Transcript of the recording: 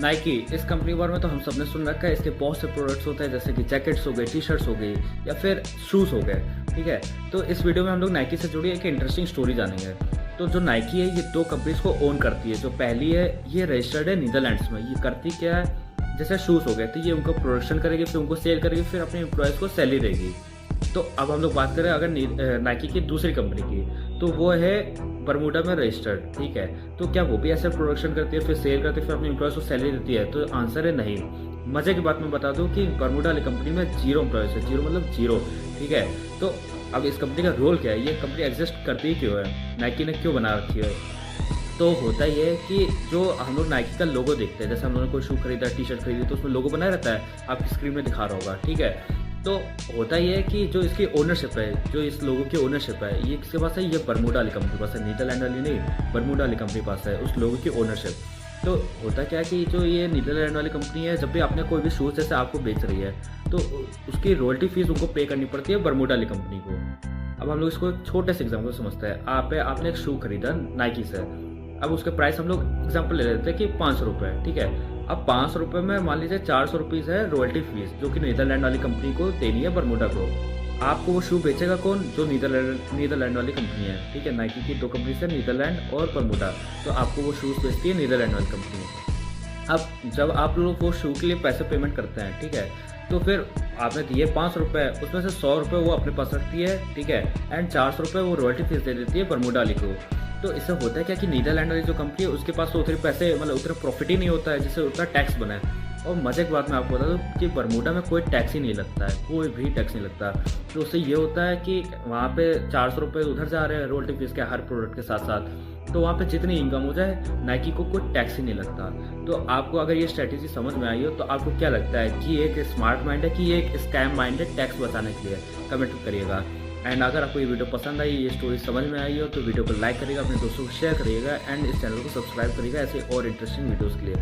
Nike इस company के बारे में तो हम सबने सुन रखा है। इसके बहुत से प्रोडक्ट्स होते हैं, जैसे कि जैकेट्स हो गए, टी शर्ट्स हो गई या फिर शूज़ हो गए। ठीक है, तो इस वीडियो में हम लोग नाइकी से जुड़ी एक इंटरेस्टिंग स्टोरी जानेंगे। तो जो नाइकी है ये दो कंपनीज को ओन करती है। जो पहली है ये रजिस्टर्ड है नीदरलैंड्स में। ये करती क्या है, जैसे शूज़ हो गए तो ये उनको प्रोडक्शन करेगी, फिर उनको सेल करेगी, फिर अपने एम्प्लॉयज़ को सैलरी देगी। तो अब हम लोग बात करें अगर नाइकी की दूसरी कंपनी की, तो वो है बरमूडा में रजिस्टर्ड। ठीक है, तो क्या वो भी ऐसे प्रोडक्शन करती है, फिर सेल करती है, फिर अपने एम्प्लॉयज़ को सैलरी देती है? तो आंसर है नहीं। मजे की बात मैं बता दूं कि बरमूडा वाली कंपनी में 0 एम्प्लॉयज़ है। 0 मतलब 0। ठीक है, तो अब इस कंपनी का रोल क्या है, ये कंपनी एग्जिस्ट करती ही क्यों है, नाइकी ने क्यों बना रखी है? तो होता ये है कि जो हम लोग नाइकी का लोगो देखते हैं, जैसे हम लोगों ने कोई शू खरीदा, टी शर्ट खरीदी, तो उसमें लोगो बना रहता है, आपकी स्क्रीन में दिखा रहा होगा। ठीक है, तो होता ये है कि जो इसकी ओनरशिप है, जो इस लोगो की ओनरशिप है, ये किसके पास है? ये बरमूडा वाली कंपनी के पास है। नीदरलैंड वाली नहीं, बरमूडा वाली कंपनी के पास है उस लोगो की ओनरशिप। तो होता क्या है कि जो ये नीदरलैंड वाली कंपनी है, जब भी आपने कोई भी शूज़ जैसे आपको बेच रही है, तो उसकी रॉयल्टी फीस उनको पे करनी पड़ती है बरमूडा वाली कंपनी को। अब हम लोग इसको एक छोटे से एग्जाम्पल समझते हैं। आपने एक शू खरीदा नाइकी से। अब उसके प्राइस हम लोग एग्जाम्पल ले लेते हैं कि 500 रुपये। ठीक है, अब 500 रुपये में मान लीजिए 400 रुपीज़ है रॉयल्टी फीस, जो कि नीदरलैंड वाली कंपनी को देनी है बरमूडा को। आपको वो शू बेचेगा कौन? जो नीदरलैंड वाली कंपनी है। ठीक है, नाइकी की दो कंपनी है, नीदरलैंड और बरमूडा। तो आपको वो शूज़ बेचती है नीदरलैंड वाली कंपनी। अब जब आप लोग वो शू के लिए पैसे पेमेंट करते हैं, ठीक है, तो फिर आपने दिए 500 रुपये, उसमें से 100 रुपये वो अपने पास रखती है। ठीक है, एंड 400 रुपये वो रॉयल्टी फीस दे देती है बरमूडा वाली को। तो इससे होता है क्या कि नीदरलैंड वाली जो कंपनी है उसके पास तो उतने पैसे, मतलब उतना प्रॉफिट ही नहीं होता है जिससे उतना टैक्स बना है। और मजे की बात मैं आपको बता दूँ कि बरमूडा में कोई टैक्स ही नहीं लगता है, कोई भी टैक्स नहीं लगता। तो उससे ये होता है कि वहाँ पे 400 रुपये उधर जा रहे हैं रॉयल्टी फीस के हर प्रोडक्ट के साथ साथ, तो वहाँ पे जितनी इनकम हो जाए नाइकी को कोई टैक्स ही नहीं लगता। तो आपको अगर ये स्ट्रेटेजी समझ में आई हो तो आपको क्या लगता है कि एक स्मार्ट माइंड है कि एक स्कैम माइंड है टैक्स बचाने के लिए? कमेंट करिएगा। एंड अगर आपको ये वीडियो पसंद आई, ये स्टोरी समझ में आई हो, तो वीडियो को लाइक करिएगा, अपने दोस्तों को शेयर करिएगा एंड इस चैनल को सब्सक्राइब करिएगा ऐसे और इंटरेस्टिंग वीडियोज़ के लिए।